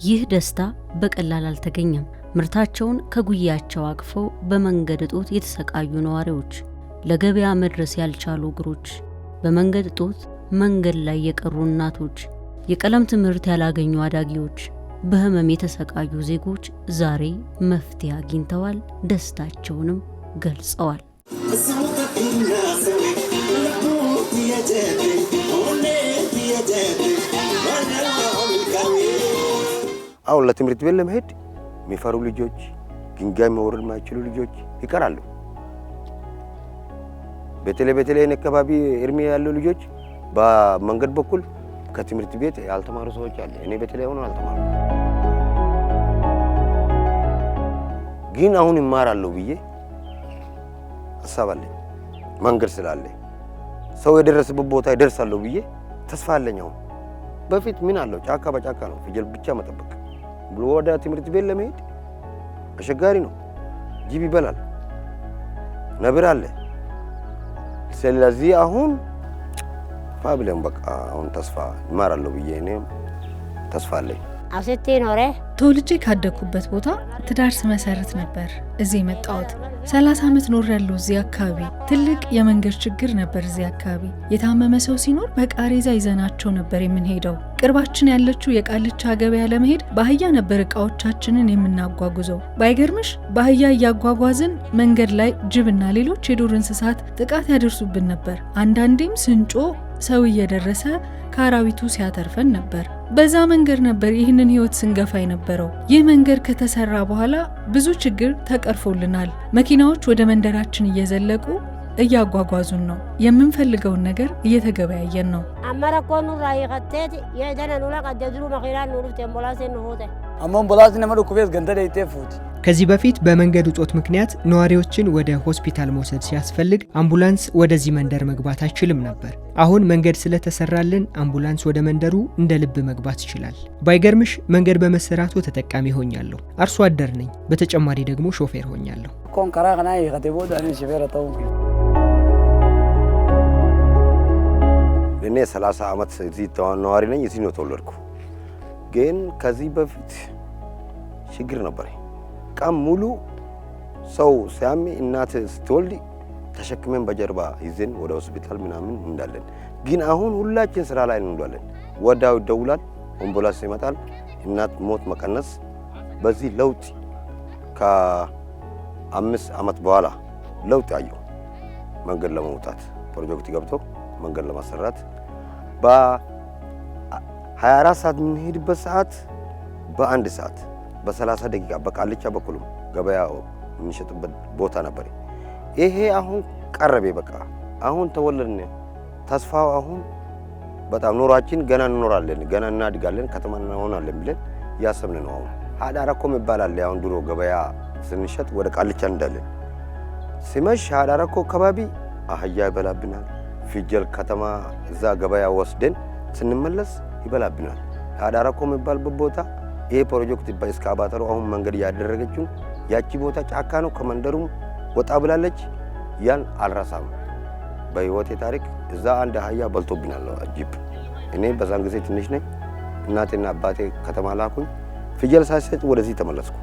ይህ ደስታ በቀላል አልተገኘም። ምርታቸውን ከጉያቸው አቅፈው በመንገድ እጦት የተሰቃዩ ነዋሪዎች፣ ለገበያ መድረስ ያልቻሉ እግሮች፣ በመንገድ እጦት መንገድ ላይ የቀሩ እናቶች፣ የቀለም ትምህርት ያላገኙ አዳጊዎች፣ በህመም የተሰቃዩ ዜጎች ዛሬ መፍትሄ አግኝተዋል። ደስታቸውንም ገልጸዋል። አሁን ለትምህርት ቤት ለመሄድ የሚፈሩ ልጆች፣ ድንጋይ መውረድ የማይችሉ ልጆች ይቀራሉ። በተለይ አካባቢ እድሜ ያለው ልጆች በመንገድ በኩል ከትምህርት ቤት ያልተማሩ ሰዎች አሉ። እኔ በተለይ ሆኖ አልተማሩ ግን አሁን ይማራሉ ብዬ አሳባለሁ። መንገድ ስላለ ሰው የደረሰበት ቦታ ይደርሳሉ ብዬ ተስፋ አለኝ። አሁን በፊት ምን አለው ጫካ በጫካ ነው ፍየል ብቻ መጠበቅ ብሎ ወደ ትምህርት ቤት ለመሄድ አስቸጋሪ ነው። ጅብ ይበላል፣ ነብር አለ። ስለዚህ አሁን ፋብለን በቃ አሁን ተስፋ ይማራሉ ብዬ እኔም ተስፋ አለኝ። አሰቴ ኖሬ ተወልጄ ካደኩበት ቦታ ትዳር ስመሰርት ነበር እዚህ መጣሁት። 30 ዓመት ኖር ያለው እዚህ አካባቢ ትልቅ የመንገድ ችግር ነበር። እዚህ አካባቢ የታመመ ሰው ሲኖር በቃሬዛ ይዘናቸው ነበር የምንሄደው። ቅርባችን ያለችው የቃልቻ ገበያ ለመሄድ በአህያ ነበር እቃዎቻችንን የምናጓጉዘው። ባይገርምሽ በአህያ እያጓጓዝን መንገድ ላይ ጅብና ሌሎች የዱር እንስሳት ጥቃት ያደርሱብን ነበር። አንዳንዴም ስንጮ ሰው እየደረሰ ከአራዊቱ ሲያተርፈን ነበር። በዛ መንገድ ነበር ይህንን ህይወት ስንገፋ የነበረው። ይህ መንገድ ከተሰራ በኋላ ብዙ ችግር ተቀርፎልናል። መኪናዎች ወደ መንደራችን እየዘለቁ እያጓጓዙን ነው። የምንፈልገውን ነገር እየተገበያየን ነው። አማራቆኑ ራይ ከተት የደና ኑላ ቀደድሩ መኺራን ኑሩት አምቡላንስ ነው አምቡላንስ ነመዱ ኩቤት ገንደደ ይተፉት። ከዚህ በፊት በመንገድ እጦት ምክንያት ነዋሪዎችን ወደ ሆስፒታል መውሰድ ሲያስፈልግ አምቡላንስ ወደዚህ መንደር መግባት አይችልም ነበር። አሁን መንገድ ስለተሰራልን አምቡላንስ ወደ መንደሩ እንደ ልብ መግባት ይችላል። ባይገርምሽ መንገድ በመሰራቱ ተጠቃሚ ሆኛለሁ። አርሶ አደር ነኝ፣ በተጨማሪ ደግሞ ሾፌር ሆኛለሁ። ኮንከራ ከና ይከተቦ ዳኒ ሾፌር ተው እኔ 30 ዓመት እዚህ ነዋሪ ነኝ። እዚህ ነው ተወለድኩ። ግን ከዚህ በፊት ችግር ነበር። ቀን ሙሉ ሰው ሲያም እናት ስትወልድ ተሸክመን በጀርባ ይዘን ወደ ሆስፒታል ምናምን እንዳለን። ግን አሁን ሁላችን ስራ ላይ እንውላለን። ወዳው ይደውላል፣ አምቡላንስ ይመጣል፣ እናት ሞት መቀነስ። በዚህ ለውጥ ከ5 ዓመት በኋላ ለውጥ አየሁ። መንገድ ለመውጣት ፕሮጀክት ገብቶ መንገድ ለማሰራት በ24 ሰዓት የምንሄድበት ሰዓት በአንድ ሰዓት በ30 ደቂቃ በቃልቻ በኩልም ገበያ የምንሸጥበት ቦታ ነበር። ይሄ አሁን ቀረበ። በቃ አሁን ተወለድን። ተስፋው አሁን በጣም ኑሯችን ገና እንኖራለን፣ ገና እናድጋለን፣ ከተማ እንሆናለን ብለን ያሰብን ነው። አሁን ሀዳራኮም ይባላል። አሁን ድሮ ገበያ ስንሸጥ ወደ ቃልቻ እንዳለን ሲመሽ ሀዳራኮ አካባቢ አህያ ይበላብናል። ፍየል ከተማ እዛ ገበያ ወስደን ስንመለስ ይበላብናል። ሀዳራኮም ይባልበት ቦታ ይሄ ፕሮጀክት በእስካባተሩ አሁን መንገድ ያደረገችው ያቺ ቦታ ጫካ ነው። ከመንደሩም ወጣ ብላለች። ያን አልረሳም በህይወቴ ታሪክ። እዛ አንድ አህያ በልቶብናል ጅብ። እኔ በዛን ጊዜ ትንሽ ነኝ። እናቴና አባቴ ከተማ ላኩኝ። ፍየል ሳይሰጥ ወደዚህ ተመለስኩ።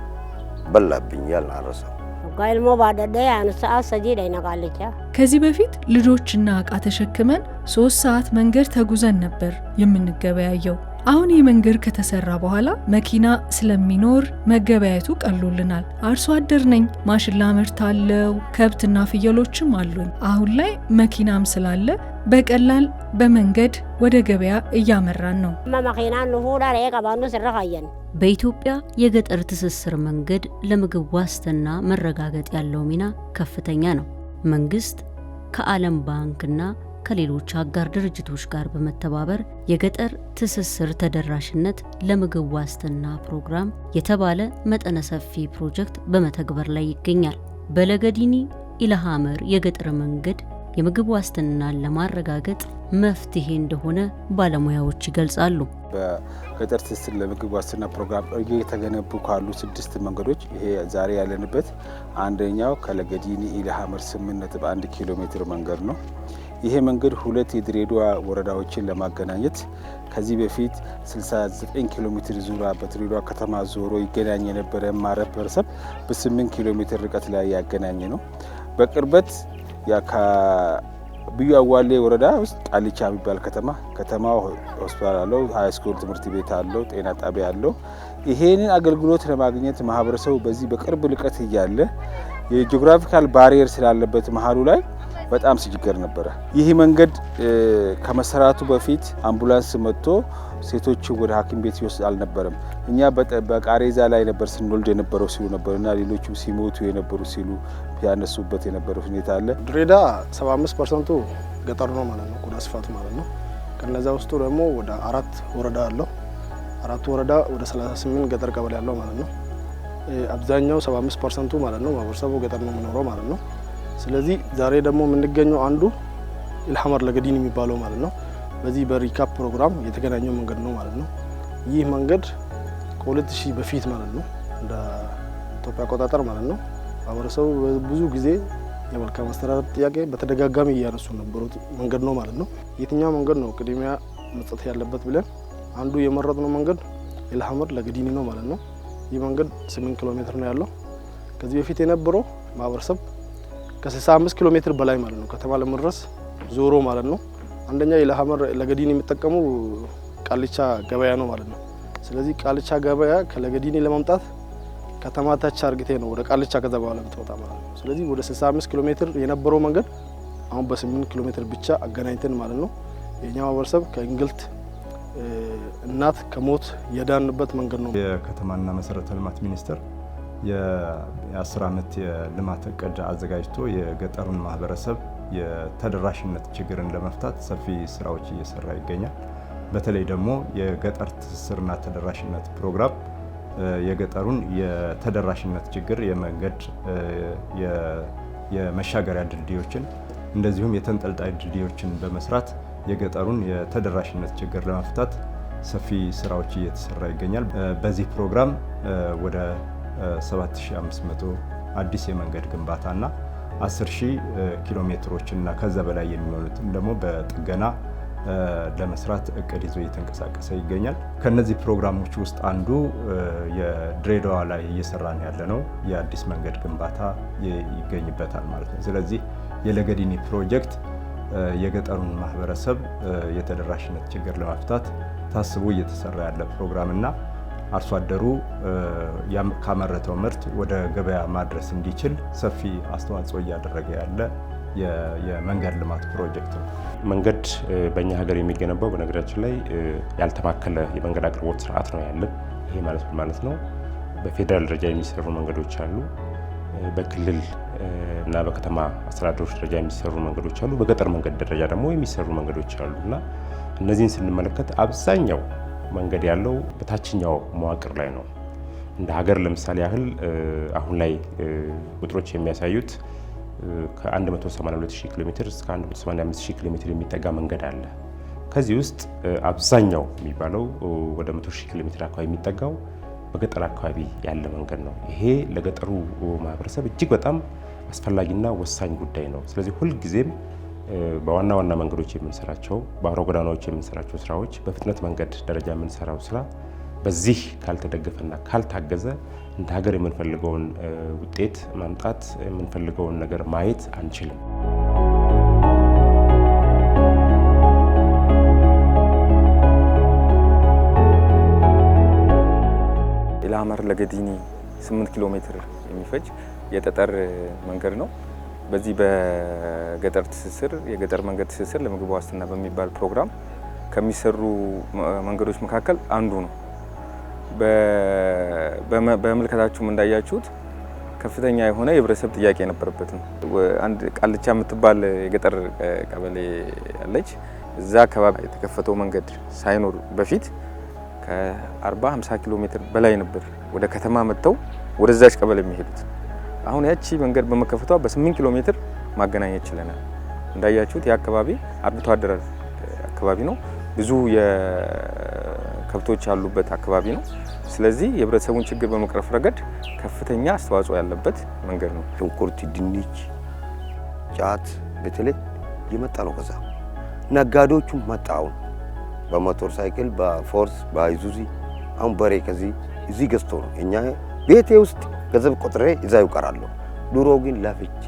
በላብኝ። ያን አልረሳም። ጋይልሞ ባደደ ያን ሰዓት ሰጂዳ ይነቃለች። ከዚህ በፊት ልጆችና ዕቃ ተሸክመን 3 ሰዓት መንገድ ተጉዘን ነበር የምንገበያየው። አሁን የመንገድ ከተሰራ በኋላ መኪና ስለሚኖር መገበያየቱ ቀሎልናል። አርሶ አደር ነኝ፣ ማሽላ ምርት አለው፣ ከብትና ፍየሎችም አሉኝ። አሁን ላይ መኪናም ስላለ በቀላል በመንገድ ወደ ገበያ እያመራን ነው። ማማኺናን ለሆዳ ለቀባኑ ስረኻየን በኢትዮጵያ የገጠር ትስስር መንገድ ለምግብ ዋስትና መረጋገጥ ያለው ሚና ከፍተኛ ነው። መንግስት ከዓለም ባንክና ከሌሎች አጋር ድርጅቶች ጋር በመተባበር የገጠር ትስስር ተደራሽነት ለምግብ ዋስትና ፕሮግራም የተባለ መጠነ ሰፊ ፕሮጀክት በመተግበር ላይ ይገኛል። በለገዲኒ ኢላሃመር የገጠር መንገድ የምግብ ዋስትናን ለማረጋገጥ መፍትሄ እንደሆነ ባለሙያዎች ይገልጻሉ። በገጠር ትስስር ለምግብ ዋስትና ፕሮግራም እየተገነቡ ካሉ 6 መንገዶች ይሄ ዛሬ ያለንበት አንደኛው ከለገዲኒ ኢላሃመር 8.1 ኪሎ ሜትር መንገድ ነው። ይሄ መንገድ ሁለት የድሬዳዋ ወረዳዎችን ለማገናኘት ከዚህ በፊት 69 ኪሎ ሜትር ዙሪያ በድሬዳዋ ከተማ ዞሮ ይገናኝ የነበረ ማህበረሰብ በ8 ኪሎ ሜትር ርቀት ላይ ያገናኘ ነው። በቅርበት ብዩ አዋሌ ወረዳ ውስጥ ቃልቻ የሚባል ከተማው ሆስፒታል አለው፣ ሃይ ስኩል ትምህርት ቤት አለው፣ ጤና ጣቢያ አለው። ይሄንን አገልግሎት ለማግኘት ማህበረሰቡ በዚህ በቅርብ ርቀት እያለ የጂኦግራፊካል ባሪየር ስላለበት መሀሉ ላይ በጣም ችግር ነበረ። ይህ መንገድ ከመሰራቱ በፊት አምቡላንስ መጥቶ ሴቶች ወደ ሐኪም ቤት ይወስድ አልነበረም። እኛ በቃሬዛ ላይ ነበር ስንወልድ የነበረው ሲሉ ነበርና ሌሎችም ሲሞቱ የነበሩ ሲሉ ያነሱበት የነበረው ሁኔታ አለ። ድሬዳዋ 75% ገጠር ነው ማለት ነው፣ ቆዳ ስፋቱ ማለት ነው። ከነዛ ውስጡ ደግሞ ወደ 4 ወረዳ አለው። 4 ወረዳ ወደ 38 ገጠር ቀበሌ ያለው ማለት ነው። አብዛኛው 75% ማለት ነው ማህበረሰቡ ገጠር ነው የሚኖረው ማለት ነው። ስለዚህ ዛሬ ደግሞ የምንገኘው አንዱ ኢልሐመር ለገዲን የሚባለው ማለት ነው። በዚህ በሪካፕ ፕሮግራም የተገናኘው መንገድ ነው ማለት ነው። ይህ መንገድ ከ2000 በፊት ማለት ነው እንደ ኢትዮጵያ አቆጣጠር ማለት ነው ማህበረሰቡ ብዙ ጊዜ የመልካም አስተዳደር ጥያቄ በተደጋጋሚ እያነሱ ነበሩት መንገድ ነው ማለት ነው። የትኛው መንገድ ነው ቅድሚያ መስጠት ያለበት ብለን አንዱ የመረጥነው መንገድ ኢልሐመር ለገዲን ነው ማለት ነው። ይህ መንገድ 8 ኪሎ ሜትር ነው ያለው። ከዚህ በፊት የነበረው ማህበረሰብ ከ65 ኪሎ ሜትር በላይ ማለት ነው ከተማ ለመድረስ ዞሮ ማለት ነው። አንደኛ ኢልሐመር ለገዲን የሚጠቀሙ ቃልቻ ገበያ ነው ማለት ነው። ስለዚህ ቃልቻ ገበያ ከለገዲኒ ለማምጣት ከተማ ታች አርግቴ ነው ወደ ቃልቻ ከዛ በኋላ ብትወጣ ማለት ነው። ስለዚህ ወደ 65 ኪሎ ሜትር የነበረው መንገድ አሁን በ8 ኪሎ ሜትር ብቻ አገናኝተን ማለት ነው የኛ ማህበረሰብ ከእንግልት እናት ከሞት የዳንበት መንገድ ነው። የከተማና መሰረተ ልማት ሚኒስቴር የ10 ዓመት የልማት እቅድ አዘጋጅቶ የገጠሩን ማህበረሰብ የተደራሽነት ችግርን ለመፍታት ሰፊ ስራዎች እየሰራ ይገኛል። በተለይ ደግሞ የገጠር ትስስርና ተደራሽነት ፕሮግራም የገጠሩን የተደራሽነት ችግር የመንገድ የመሻገሪያ ድልድዮችን እንደዚሁም የተንጠልጣይ ድልድዮችን በመስራት የገጠሩን የተደራሽነት ችግር ለመፍታት ሰፊ ስራዎች እየተሰራ ይገኛል። በዚህ ፕሮግራም ወደ 7500 አዲስ የመንገድ ግንባታና 10000 ኪሎ ሜትሮችና ከዛ በላይ የሚሆኑትን ደግሞ በጥገና ለመስራት እቅድ ይዞ እየተንቀሳቀሰ ይገኛል። ከነዚህ ፕሮግራሞች ውስጥ አንዱ የድሬዳዋ ላይ እየሰራን ያለነው የአዲስ መንገድ ግንባታ ይገኝበታል ማለት ነው። ስለዚህ የለገዲኒ ፕሮጀክት የገጠሩን ማህበረሰብ የተደራሽነት ችግር ለመፍታት ታስቦ እየተሰራ ያለ ፕሮግራምና አርሶ አደሩ ካመረተው ምርት ወደ ገበያ ማድረስ እንዲችል ሰፊ አስተዋጽኦ እያደረገ ያለ የመንገድ ልማት ፕሮጀክት ነው። መንገድ በእኛ ሀገር የሚገነባው በነገራችን ላይ ያልተማከለ የመንገድ አቅርቦት ስርዓት ነው ያለን። ይሄ ማለት ነው በፌዴራል ደረጃ የሚሰሩ መንገዶች አሉ፣ በክልል እና በከተማ አስተዳደሮች ደረጃ የሚሰሩ መንገዶች አሉ፣ በገጠር መንገድ ደረጃ ደግሞ የሚሰሩ መንገዶች አሉ እና እነዚህን ስንመለከት አብዛኛው መንገድ ያለው በታችኛው መዋቅር ላይ ነው። እንደ ሀገር ለምሳሌ ያህል አሁን ላይ ቁጥሮች የሚያሳዩት ከ182000 ኪሎ ሜትር እስከ 185000 ኪሎ ሜትር የሚጠጋ መንገድ አለ። ከዚህ ውስጥ አብዛኛው የሚባለው ወደ 100000 ኪሎ ሜትር አካባቢ የሚጠጋው በገጠር አካባቢ ያለ መንገድ ነው። ይሄ ለገጠሩ ማህበረሰብ እጅግ በጣም አስፈላጊና ወሳኝ ጉዳይ ነው። ስለዚህ ሁልጊዜም በዋና ዋና መንገዶች የምንሰራቸው በአውራ ጎዳናዎች የምንሰራቸው ስራዎች በፍጥነት መንገድ ደረጃ የምንሰራው ስራ በዚህ ካልተደገፈና ካልታገዘ እንደ ሀገር የምንፈልገውን ውጤት ማምጣት የምንፈልገውን ነገር ማየት አንችልም። ኢልሐመር ለገዲኒ 8 ኪሎ ሜትር የሚፈጅ የጠጠር መንገድ ነው። በዚህ በገጠር ትስስር የገጠር መንገድ ትስስር ለምግብ ዋስትና በሚባል ፕሮግራም ከሚሰሩ መንገዶች መካከል አንዱ ነው። በመልከታችሁም እንዳያችሁት ከፍተኛ የሆነ የህብረተሰብ ጥያቄ የነበረበት ነው። አንድ ቃልቻ የምትባል የገጠር ቀበሌ ያለች፣ እዛ አካባቢ የተከፈተው መንገድ ሳይኖር በፊት ከ40-50 ኪሎ ሜትር በላይ ነበር ወደ ከተማ መጥተው ወደዛች ቀበሌ የሚሄዱት። አሁን ያቺ መንገድ በመከፈቷ በ8 ኪሎ ሜትር ማገናኘት ችለናል። እንዳያችሁት የአካባቢ አርብቶ አደር አካባቢ ነው፣ ብዙ የከብቶች ያሉበት አካባቢ ነው። ስለዚህ የህብረተሰቡን ችግር በመቅረፍ ረገድ ከፍተኛ አስተዋጽኦ ያለበት መንገድ ነው። ሽንኩርት፣ ድንች፣ ጫት በተለይ የመጣ ነው። ከዛ ነጋዴዎቹም መጣው በሞተር ሳይክል በፎርስ በአይዙዚ አሁን በሬ ከዚህ እዚህ ገዝቶ ነው። እኛ ቤቴ ውስጥ ገንዘብ ቆጥሬ እዛ ይቀራለሁ። ድሮ ግን ለፍቼ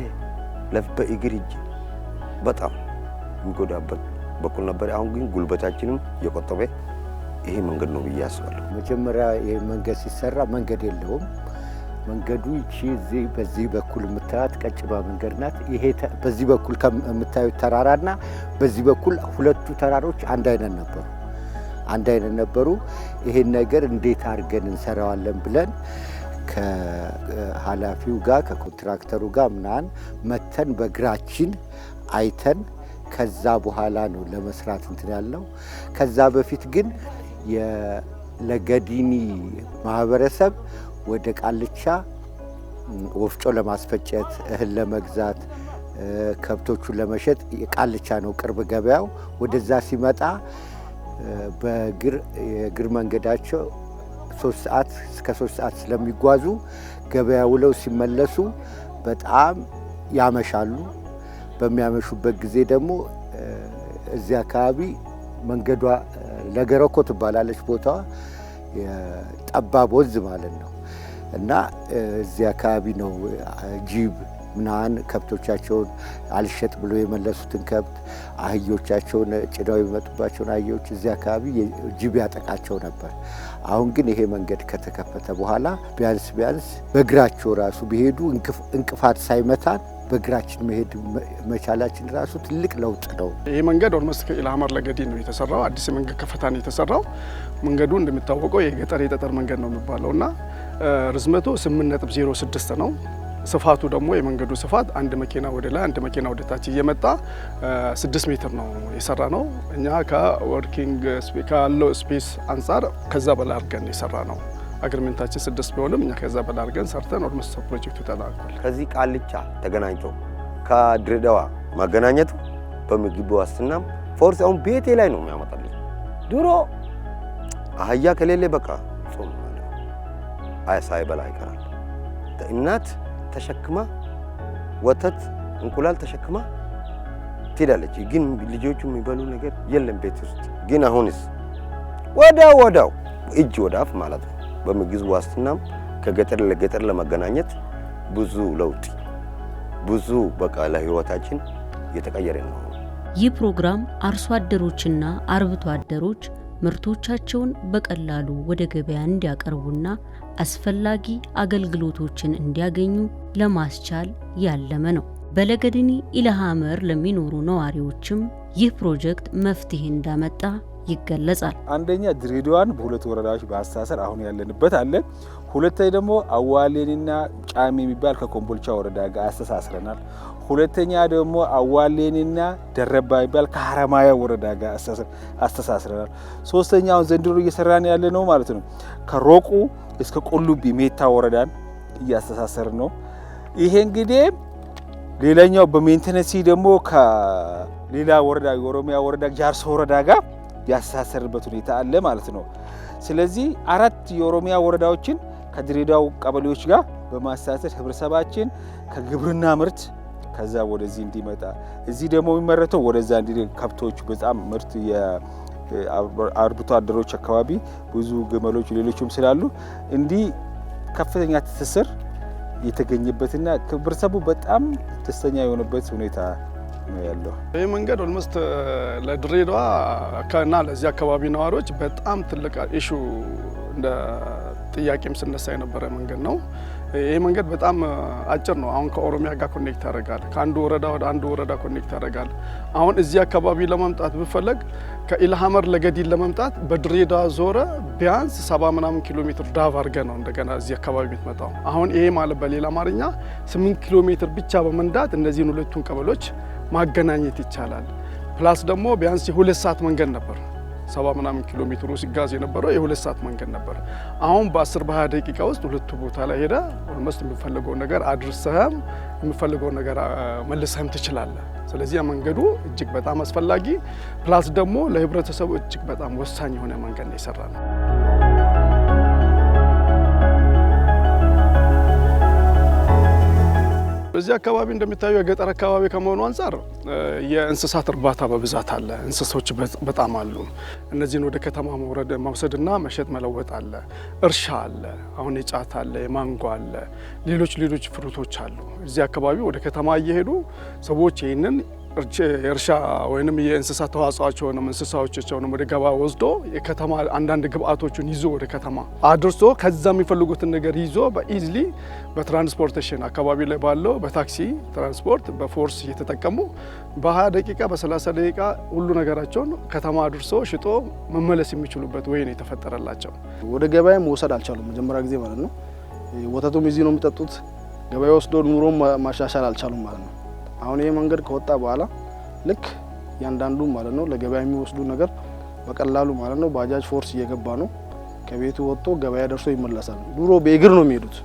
በእግር እጅ በጣም የሚጎዳበት በኩል ነበር። አሁን ግን ጉልበታችንም የቆጠበ ይሄ መንገድ ነው ብዬ አስባለሁ። መጀመሪያ ይሄ መንገድ ሲሰራ መንገድ የለውም። መንገዱ ይቺ እዚህ በዚህ በኩል የምታዩት ቀጭኗ መንገድ ናት። ይሄ በዚህ በኩል የምታዩት ተራራና በዚህ በኩል ሁለቱ ተራሮች አንድ አይነት ነበሩ። ይሄን ነገር እንዴት አድርገን እንሰራዋለን ብለን ከኃላፊው ጋር ከኮንትራክተሩ ጋር ምናምን መተን በእግራችን አይተን ከዛ በኋላ ነው ለመስራት እንትን ያለው። ከዛ በፊት ግን ለገዲኒ ማህበረሰብ ወደ ቃልቻ ወፍጮ ለማስፈጨት እህል ለመግዛት ከብቶቹን ለመሸጥ ቃልቻ ነው ቅርብ ገበያው። ወደዛ ሲመጣ የእግር መንገዳቸው 3 ሰዓት እስከ 3 ሰዓት ስለሚጓዙ ገበያ ውለው ሲመለሱ በጣም ያመሻሉ። በሚያመሹበት ጊዜ ደግሞ እዚህ አካባቢ መንገዷ ለገረኮ ትባላለች ቦታዋ፣ ጠባብ ወንዝ ማለት ነው። እና እዚህ አካባቢ ነው ጅብ ምናምን ከብቶቻቸውን አልሸጥ ብሎ የመለሱትን ከብት አህዮቻቸውን ጭነው የሚመጡባቸውን አህዮች እዚህ አካባቢ ጅብ ያጠቃቸው ነበር። አሁን ግን ይሄ መንገድ ከተከፈተ በኋላ ቢያንስ በእግራቸው ራሱ ቢሄዱ እንቅፋት ሳይመታን በእግራችን መሄድ መቻላችን ራሱ ትልቅ ለውጥ ነው። ይሄ መንገድ ኦልሞስት ከኢልሃመር ለገዲን ነው የተሰራው። አዲስ መንገድ ከፈታ ነው የተሰራው። መንገዱ እንደሚታወቀው የጠጠር መንገድ ነው የሚባለውና ርዝመቱ 8.06 ነው። ስፋቱ ደግሞ የመንገዱ ስፋት አንድ መኪና ወደ ላይ አንድ መኪና ወደ ታች እየመጣ 6 ሜትር ነው የሰራ ነው። እኛ ከወርኪንግ ካለው ስፔስ አንጻር ከዛ በላይ አድርገን የሰራ ነው። አግሪመንታችን 6 ቢሆንም እኛ ከዛ በላይ አድርገን ሰርተን ኦልሞስት ፕሮጀክቱ ተጠናቋል። ከዚህ ቃልቻ ተገናኝቶ ከድሬዳዋ ማገናኘቱ በምግብ ዋስትናም ፎርስ አሁን ቤቴ ላይ ነው የሚያመጣልኝ። ድሮ አህያ ከሌለ በቃ ጾም ሳይበላ ይቀራል። እናት ተሸክማ ወተት እንቁላል ተሸክማ ትሄዳለች። ግን ልጆቹ የሚበሉ ነገር የለም ቤት ውስጥ። ግን አሁንስ ወዳው እጅ ወዳፍ ማለት ነው። በምግብ ዋስትናም ከገጠር ለገጠር ለመገናኘት ብዙ ለውጥ ብዙ በቃ ለህይወታችን የተቀየረ ነው። ይህ ፕሮግራም አርሶ አደሮችና አርብቶ አደሮች ምርቶቻቸውን በቀላሉ ወደ ገበያ እንዲያቀርቡና አስፈላጊ አገልግሎቶችን እንዲያገኙ ለማስቻል ያለመ ነው። በለገዲኒ ኢልሃመር ለሚኖሩ ነዋሪዎችም ይህ ፕሮጀክት መፍትሄ እንዳመጣ ይገለጻል። አንደኛ ድሬዳዋን በሁለት ወረዳዎች በአስተሳሰር አሁን ያለንበት አለ። ሁለተኛ ደግሞ አዋሌንና ጫሚ የሚባል ከኮምቦልቻ ወረዳ ጋር አስተሳስረናል። ሁለተኛ ደግሞ አዋሌንና ደረባ የሚባል ከሐረማያ ወረዳ ጋር አስተሳስረናል። ሶስተኛው ዘንድሮ እየሰራን ያለ ነው ማለት ነው ከሮቁ እስከ ቁልቢ ሜታ ወረዳን እያስተሳሰርን ነው። ይሄ እንግዲህ ሌላኛው በሜንቴነንስ ደግሞ ከሌላ ወረዳ የኦሮሚያ ወረዳ ጃርሶ ወረዳ ጋር ያስተሳሰርበት ሁኔታ አለ ማለት ነው። ስለዚህ 4 የኦሮሚያ ወረዳዎችን ከድሬዳው ቀበሌዎች ጋር በማስተሳሰር ህብረተሰባችን ከግብርና ምርት ከዛ ወደዚህ እንዲመጣ እዚህ ደግሞ የሚመረተው ወደዛ እንዲደግ ከብቶች በጣም ምርት የአርብቶ አደሮች አካባቢ ብዙ ግመሎች ሌሎችም ስላሉ እንዲህ ከፍተኛ ትስስር የተገኘበትና ህብረተሰቡ በጣም ደስተኛ የሆነበት ሁኔታ ነው ያለው። ይህ መንገድ ኦልሞስት ለድሬዳዋ እና ለዚህ አካባቢ ነዋሪዎች በጣም ትልቅ ኢሹ እንደ ጥያቄም ስነሳ የነበረ መንገድ ነው። ይህ መንገድ በጣም አጭር ነው። አሁን ከኦሮሚያ ጋር ኮኔክት ያደርጋል። ከአንዱ ወረዳ ወደ አንዱ ወረዳ ኮኔክት ያደርጋል። አሁን እዚህ አካባቢ ለመምጣት ብፈለግ ከኢልሃመር ለገዲን ለመምጣት በድሬዳዋ ዞረ ቢያንስ 70 ምናምን ኪሎ ሜትር ዳቭ አድርገ ነው እንደገና እዚህ አካባቢ የምትመጣው። አሁን ይሄ ማለት በሌላ አማርኛ 8 ኪሎ ሜትር ብቻ በመንዳት እነዚህን ሁለቱን ቀበሎች ማገናኘት ይቻላል። ፕላስ ደግሞ ቢያንስ የ2 ሰዓት መንገድ ነበር። 70 ምናምን ኪሎ ሜትሩ ሲጋዝ የነበረው የ2 ሰዓት መንገድ ነበር። አሁን በ10-20 ደቂቃ ውስጥ ሁለቱ ቦታ ላይ ሄደ ኦልሞስት የሚፈልገውን ነገር አድርሰህም የሚፈልገውን ነገር መልሰህም ትችላለህ። ስለዚህ መንገዱ እጅግ በጣም አስፈላጊ ፕላስ ደግሞ ለህብረተሰቡ እጅግ በጣም ወሳኝ የሆነ መንገድ ነው የሰራነው። በዚህ አካባቢ እንደሚታየው የገጠር አካባቢ ከመሆኑ አንፃር የእንስሳት እርባታ በብዛት አለ። እንስሳዎች በጣም አሉ። እነዚህን ወደ ከተማ መውሰድና መሸጥ መለወጥ አለ። እርሻ አለ። አሁን የጫት አለ፣ የማንጎ አለ፣ ሌሎች ፍሩቶች አሉ። እዚህ አካባቢ ወደ ከተማ እየሄዱ ሰዎች ይህንን የእርሻ ወይንም የእንስሳት ተዋጽኦአቸውን እንስሳዎቻቸውን ወደ ገበያ ወስዶ የከተማ አንዳንድ ግብአቶችን ይዞ ወደ ከተማ አድርሶ ከዛ የሚፈልጉትን ነገር ይዞ በኢዝሊ በትራንስፖርቴሽን አካባቢ ላይ ባለው በታክሲ ትራንስፖርት በፎርስ እየተጠቀሙ በ20 ደቂቃ በ30 ደቂቃ ሁሉ ነገራቸውን ከተማ አድርሶ ሽጦ መመለስ የሚችሉበት ወይ ነው የተፈጠረላቸው። ወደ ገበያ መውሰድ አልቻሉም። መጀመሪያ ጊዜ ማለት ነው። ወተቱም እዚህ ነው የሚጠጡት። ገበያ ወስዶ ኑሮ ማሻሻል አልቻሉም ማለት ነው። አሁን ይሄ መንገድ ከወጣ በኋላ ልክ ያንዳንዱ ማለት ነው ለገበያ የሚወስዱ ነገር በቀላሉ ማለት ነው ባጃጅ ፎርስ እየገባ ነው። ከቤቱ ወጥቶ ገበያ ደርሶ ይመለሳል። ድሮ በእግር ነው የሚሄዱት።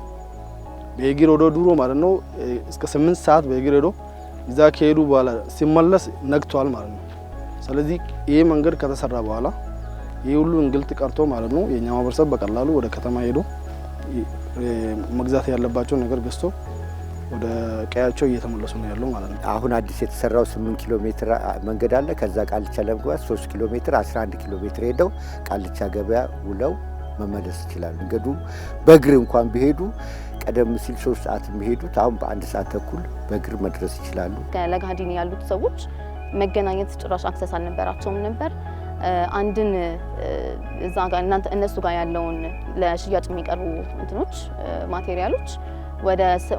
በእግር ወደ ድሮ ማለት ነው እስከ 8 ሰዓት በእግር ሄዶ እዛ ከሄዱ በኋላ ሲመለስ ነግቷል ማለት ነው። ስለዚህ ይሄ መንገድ ከተሰራ በኋላ ይሄ ሁሉ እንግልት ቀርቶ ማለት ነው የኛ ማህበረሰብ በቀላሉ ወደ ከተማ ሄዶ መግዛት ያለባቸው ነገር ገዝቶ ወደ ቀያቸው እየተመለሱ ነው ያለው ማለት ነው። አሁን አዲስ የተሰራው 8 ኪሎ ሜትር መንገድ አለ። ከዛ ቃልቻ ለመግባት 3 ኪሎ ሜትር 11 ኪሎ ሜትር ሄደው ቃልቻ ገበያ ውለው መመለስ ይችላል። መንገዱ በእግር እንኳን ቢሄዱ ቀደም ሲል 3 ሰዓት የሚሄዱት አሁን በ1 ሰዓት ተኩል በእግር መድረስ ይችላሉ። ለጋዲኒ ያሉት ሰዎች መገናኘት ጭራሽ አክሰስ አልነበራቸውም ነበር። አንድን እዛ ጋር እነሱ ጋር ያለውን ለሽያጭ የሚቀርቡ እንትኖች ማቴሪያሎች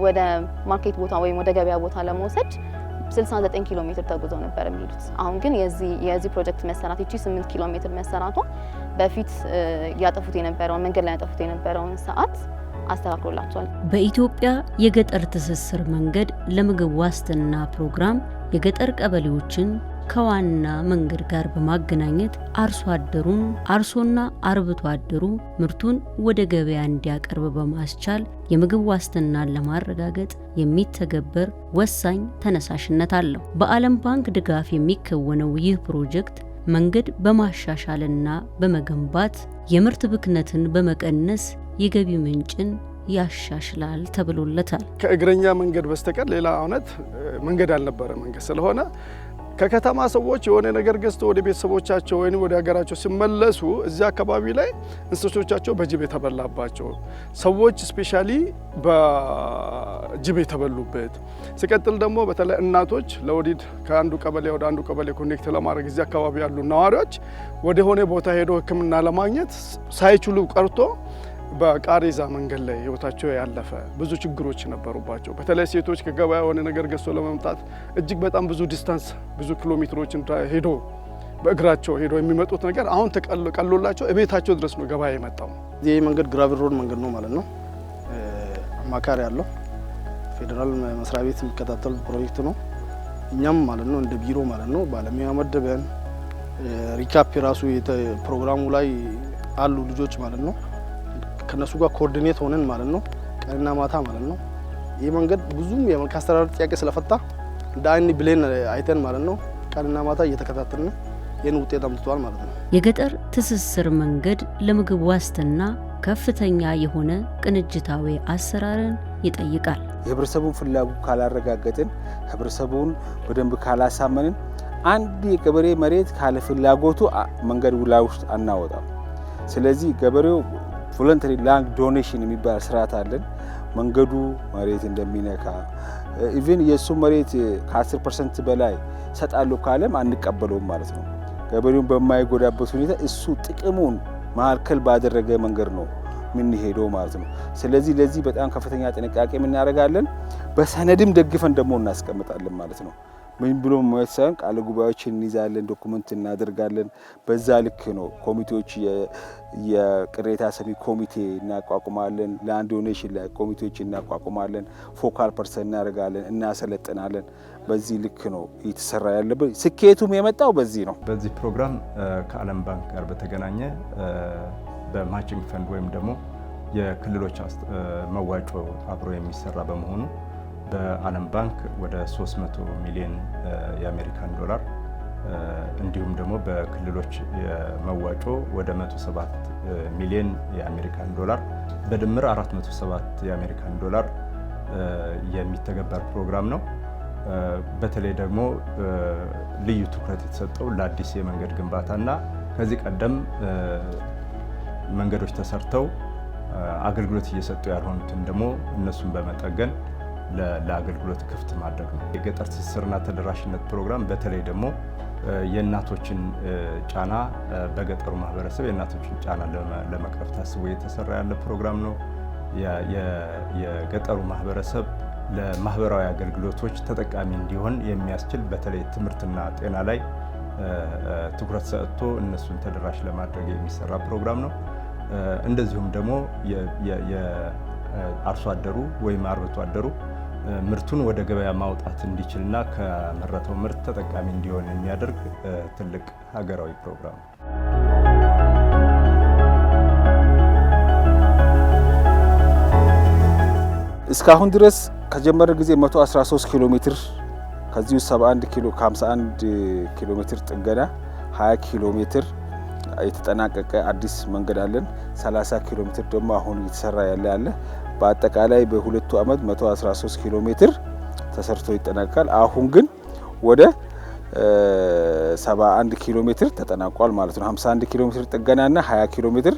ወደ ማርኬት ቦታ ወይም ወደ ገበያ ቦታ ለመውሰድ 69 ኪሎ ሜትር ተጉዘው ነበር የሚሄዱት። አሁን ግን የዚህ ፕሮጀክት መሰራት እቺ 8 ኪሎ ሜትር መሰራቷ በፊት ያጠፉት የነበረውን መንገድ ላይ ያጠፉት የነበረውን ሰዓት አስተካክሎላቸዋል። በኢትዮጵያ የገጠር ትስስር መንገድ ለምግብ ዋስትና ፕሮግራም የገጠር ቀበሌዎችን ከዋና መንገድ ጋር በማገናኘት አርሶ አደሩን አርሶና አርብቶ አደሩ ምርቱን ወደ ገበያ እንዲያቀርብ በማስቻል የምግብ ዋስትናን ለማረጋገጥ የሚተገበር ወሳኝ ተነሳሽነት አለው። በዓለም ባንክ ድጋፍ የሚከወነው ይህ ፕሮጀክት መንገድ በማሻሻልና በመገንባት የምርት ብክነትን በመቀነስ የገቢ ምንጭን ያሻሽላል ተብሎለታል። ከእግረኛ መንገድ በስተቀር ሌላ እውነት መንገድ አልነበረ። መንገድ ስለሆነ ከከተማ ሰዎች የሆነ ነገር ገዝተው ወደ ቤተሰቦቻቸው ወይም ወደ ሀገራቸው ሲመለሱ እዚህ አካባቢ ላይ እንስሶቻቸው በጅብ የተበላባቸው ሰዎች ስፔሻሊ በጅብ የተበሉበት፣ ሲቀጥል ደግሞ በተለይ እናቶች ለወሊድ ከአንዱ ቀበሌ ወደ አንዱ ቀበሌ ኮኔክት ለማድረግ እዚህ አካባቢ ያሉ ነዋሪዎች ወደ ሆነ ቦታ ሄዶ ሕክምና ለማግኘት ሳይችሉ ቀርቶ በቃሬዛ መንገድ ላይ ህይወታቸው ያለፈ ብዙ ችግሮች ነበሩባቸው። በተለይ ሴቶች ከገበያ የሆነ ነገር ገዝቶ ለመምጣት እጅግ በጣም ብዙ ዲስታንስ ብዙ ኪሎ ሜትሮችን ሄዶ በእግራቸው ሄዶ የሚመጡት ነገር አሁን ተቀሎላቸው እቤታቸው ድረስ ነው ገበያ የመጣው። ይህ መንገድ ግራቪል ሮድ መንገድ ነው ማለት ነው። አማካሪ ያለው ፌዴራል መስሪያ ቤት የሚከታተል ፕሮጀክት ነው። እኛም ማለት ነው እንደ ቢሮ ማለት ነው ባለሙያ መደበን ሪካፕ ራሱ ፕሮግራሙ ላይ አሉ ልጆች ማለት ነው ከነሱ ጋር ኮኦርዲኔት ሆነን ማለት ነው ቀንና ማታ ማለት ነው ይህ መንገድ ብዙም የአስተዳደር ጥያቄ ስለፈታ እንደ አይን ብሌን አይተን ማለት ነው ቀንና ማታ እየተከታተልን ይህን ውጤት አምጥቷል ማለት ነው። የገጠር ትስስር መንገድ ለምግብ ዋስትና ከፍተኛ የሆነ ቅንጅታዊ አሰራርን ይጠይቃል። የህብረተሰቡን ፍላጎት ካላረጋገጥን፣ ህብረተሰቡን በደንብ ካላሳመንን አንድ የገበሬ መሬት ካለ ፍላጎቱ መንገድ ውላ ውስጥ አናወጣም። ስለዚህ ገበሬው ቮለንተሪ ላንድ ዶኔሽን የሚባል ስርዓት አለን። መንገዱ መሬት እንደሚነካ ኢቭን የሱ መሬት ከ10% በላይ ሰጣለሁ ካለም አንቀበለውም ማለት ነው። ገበሬውን በማይጎዳበት ሁኔታ እሱ ጥቅሙን ማዕከል ባደረገ መንገድ ነው የምንሄደው ማለት ነው። ስለዚህ ለዚህ በጣም ከፍተኛ ጥንቃቄ እናደርጋለን። በሰነድም ደግፈን ደግሞ እናስቀምጣለን ማለት ነው። ምን ብሎ ማይሳን ቃለ ጉባኤዎችን እንይዛለን፣ ዶክመንት እናደርጋለን። በዛ ልክ ነው ኮሚቴዎች የቅሬታ ሰሚ ኮሚቴ እናቋቁማለን። ላንድ ዶኔሽን ላይ ኮሚቴዎች እናቋቁማለን። ፎካል ፐርሰን እናደርጋለን፣ እናሰለጥናለን። በዚህ ልክ ነው እየተሰራ ያለበት። ስኬቱም የመጣው በዚህ ነው። በዚህ ፕሮግራም ከዓለም ባንክ ጋር በተገናኘ በማቺንግ ፈንድ ወይም ደግሞ የክልሎች መዋጮ አብሮ የሚሰራ በመሆኑ በዓለም ባንክ ወደ 300 ሚሊዮን የአሜሪካን ዶላር እንዲሁም ደግሞ በክልሎች የመዋጮ ወደ 107 ሚሊዮን የአሜሪካን ዶላር በድምር 407 የአሜሪካን ዶላር የሚተገበር ፕሮግራም ነው። በተለይ ደግሞ ልዩ ትኩረት የተሰጠው ለአዲስ የመንገድ ግንባታና ከዚህ ቀደም መንገዶች ተሰርተው አገልግሎት እየሰጡ ያልሆኑትን ደግሞ እነሱን በመጠገን ለአገልግሎት ክፍት ማድረግ ነው። የገጠር ትስስርና ተደራሽነት ፕሮግራም በተለይ ደግሞ የእናቶችን ጫና በገጠሩ ማህበረሰብ የእናቶችን ጫና ለመቅረፍ ታስቦ እየተሰራ ያለ ፕሮግራም ነው። የገጠሩ ማህበረሰብ ለማህበራዊ አገልግሎቶች ተጠቃሚ እንዲሆን የሚያስችል በተለይ ትምህርትና ጤና ላይ ትኩረት ሰጥቶ እነሱን ተደራሽ ለማድረግ የሚሰራ ፕሮግራም ነው። እንደዚሁም ደግሞ የአርሶ አደሩ ወይም አርብቶ አደሩ ምርቱን ወደ ገበያ ማውጣት እንዲችልና ከመረተው ምርት ተጠቃሚ እንዲሆን የሚያደርግ ትልቅ ሀገራዊ ፕሮግራም ነው። እስካሁን ድረስ ከጀመረ ጊዜ 113 ኪሎ ሜትር ከዚህ 71 ኪሎ ከ51 ኪሎ ሜትር ጥገና 20 ኪሎ ሜትር የተጠናቀቀ አዲስ መንገድ አለን። 30 ኪሎ ሜትር ደግሞ አሁን እየተሰራ ያለ በአጠቃላይ በሁለቱ ዓመት 113 ኪሎ ሜትር ተሰርቶ ይጠናቀቃል። አሁን ግን ወደ 71 ኪሎ ሜትር ተጠናቋል ማለት ነው። 51 ኪሎ ሜትር ጥገናና 20 ኪሎ ሜትር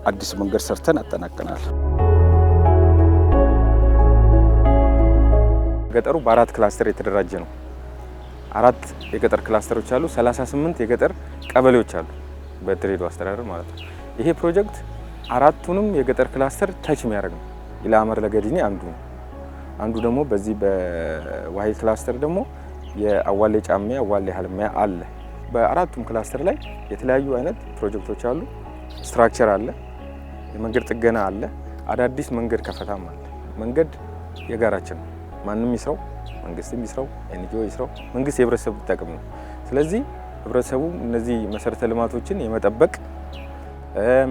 አዲስ መንገድ ሰርተን አጠናቀናል። ገጠሩ በአራት ክላስተር የተደራጀ ነው። 4 የገጠር ክላስተሮች አሉ። 38 የገጠር ቀበሌዎች አሉ በድሬዳዋ አስተዳደር ማለት ነው። ይሄ ፕሮጀክት አራቱንም የገጠር ክላስተር ታች የሚያደርግ ነው። ኢላመር ለገዲኒ አንዱ ደግሞ በዚህ በዋሂል ክላስተር ደግሞ የአዋሌ ጫሜ አዋሌ ሀልሚያ አለ። በአራቱም ክላስተር ላይ የተለያዩ አይነት ፕሮጀክቶች አሉ። ስትራክቸር አለ፣ የመንገድ ጥገና አለ፣ አዳዲስ መንገድ ከፈታም አለ። መንገድ የጋራችን ነው። ማንም ይስራው፣ መንግስትም ይስራው፣ ኤንጂኦ ይስራው፣ መንግስት የህብረተሰቡ ጥቅም ነው። ስለዚህ ህብረተሰቡ እነዚህ መሰረተ ልማቶችን የመጠበቅ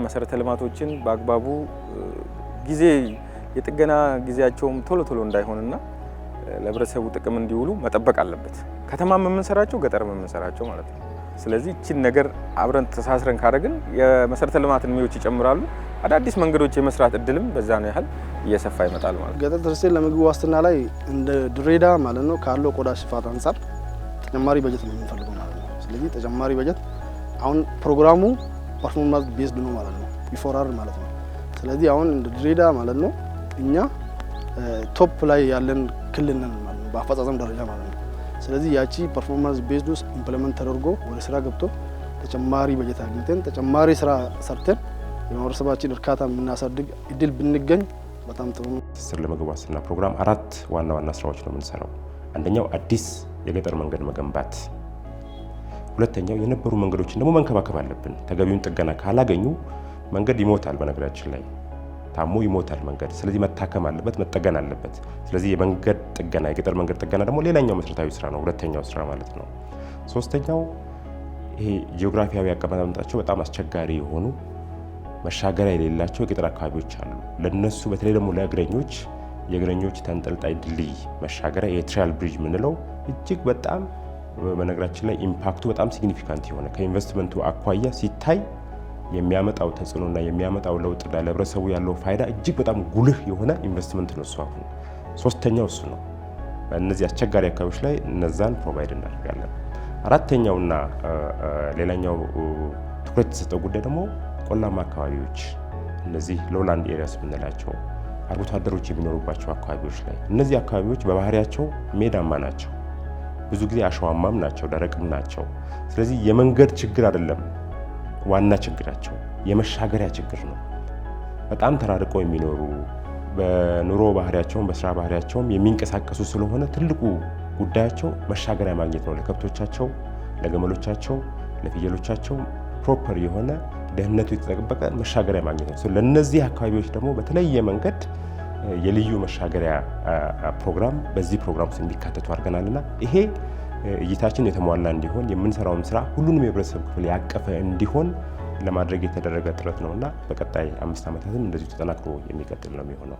መሰረተ ልማቶችን በአግባቡ ጊዜ የጥገና ጊዜያቸውም ቶሎ እንዳይሆንና ለህብረተሰቡ ጥቅም እንዲውሉ መጠበቅ አለበት። ከተማም የምንሰራቸው ገጠርም የምንሰራቸው ማለት ነው። ስለዚህ እቺን ነገር አብረን ተሳስረን ካደረግን የመሰረተ ልማት እድሜዎች ይጨምራሉ። አዳዲስ መንገዶች የመስራት እድልም በዛ ነው ያህል እየሰፋ ይመጣል ማለት ነው። ገጠር ትስስር ለምግብ ዋስትና ላይ እንደ ድሬዳዋ ማለት ነው ካለው ቆዳ ስፋት አንጻር ተጨማሪ በጀት ነው የምንፈልገው ማለት ነው። ስለዚህ ተጨማሪ በጀት አሁን ፕሮግራሙ ፐርፎርማንስ ቤዝድ ነው ማለት ነው፣ ቢፎራር ማለት ነው። ስለዚህ አሁን እንደ ድሬዳዋ ማለት ነው እኛ ቶፕ ላይ ያለን ክልል ነን ማለት ነው በአፈጻጸም ደረጃ ማለት ነው። ስለዚህ ያቺ ፐርፎርማንስ ቤዝድ ውስጥ ኢምፕሊመንት ተደርጎ ወደ ስራ ገብቶ ተጨማሪ በጀት አግኝተን ተጨማሪ ስራ ሰርተን የማህበረሰባችን እርካታ የምናሳድግ እድል ብንገኝ በጣም ጥሩ ነው። ትስስር ለምግብ ዋስትና ፕሮግራም 4 ዋና ስራዎች ነው የምንሰራው። አንደኛው አዲስ የገጠር መንገድ መገንባት፣ ሁለተኛው የነበሩ መንገዶችን ደግሞ መንከባከብ አለብን። ተገቢውን ጥገና ካላገኙ መንገድ ይሞታል። በነገራችን ላይ ታሞ ይሞታል መንገድ። ስለዚህ መታከም አለበት፣ መጠገን አለበት። ስለዚህ የመንገድ ጥገና የገጠር መንገድ ጥገና ደግሞ ሌላኛው መሰረታዊ ስራ ነው፣ ሁለተኛው ስራ ማለት ነው። ሶስተኛው ይሄ ጂኦግራፊያዊ አቀማመጣቸው በጣም አስቸጋሪ የሆኑ መሻገሪያ የሌላቸው የገጠር አካባቢዎች አሉ። ለነሱ በተለይ ደግሞ ለእግረኞች የእግረኞች ተንጠልጣይ ድልድይ መሻገሪያ የትራያል ብሪጅ የምንለው እጅግ በጣም በነገራችን ላይ ኢምፓክቱ በጣም ሲግኒፊካንት የሆነ ከኢንቨስትመንቱ አኳያ ሲታይ የሚያመጣው ተጽዕኖና የሚያመጣው ለውጥና ለህብረተሰቡ ያለው ፋይዳ እጅግ በጣም ጉልህ የሆነ ኢንቨስትመንት ነው። እሱ አሁን ሶስተኛው እሱ ነው። በእነዚህ አስቸጋሪ አካባቢዎች ላይ እነዛን ፕሮቫይድ እናደርጋለን። አራተኛውና ሌላኛው ትኩረት የተሰጠው ጉዳይ ደግሞ ቆላማ አካባቢዎች፣ እነዚህ ሎውላንድ ኤሪያስ የምንላቸው አርብቶ አደሮች የሚኖሩባቸው አካባቢዎች ላይ እነዚህ አካባቢዎች በባህሪያቸው ሜዳማ ናቸው፣ ብዙ ጊዜ አሸዋማም ናቸው፣ ደረቅም ናቸው። ስለዚህ የመንገድ ችግር አይደለም ዋና ችግራቸው፣ የመሻገሪያ ችግር ነው። በጣም ተራርቀው የሚኖሩ በኑሮ ባህሪያቸውም በስራ ባህሪያቸውም የሚንቀሳቀሱ ስለሆነ ትልቁ ጉዳያቸው መሻገሪያ ማግኘት ነው። ለከብቶቻቸው፣ ለገመሎቻቸው፣ ለፍየሎቻቸው ፕሮፐር የሆነ ደህንነቱ የተጠበቀ መሻገሪያ ማግኘት ነው። ለነዚህ አካባቢዎች ደግሞ በተለየ መንገድ የልዩ መሻገሪያ ፕሮግራም በዚህ ፕሮግራም ውስጥ እንዲካተቱ አድርገናልና ይሄ እይታችን የተሟላ እንዲሆን የምንሰራውን ስራ ሁሉንም የህብረተሰብ ክፍል ያቀፈ እንዲሆን ለማድረግ የተደረገ ጥረት ነውና በቀጣይ 5 ዓመታትም እንደዚሁ ተጠናክሮ የሚቀጥል ነው የሚሆነው።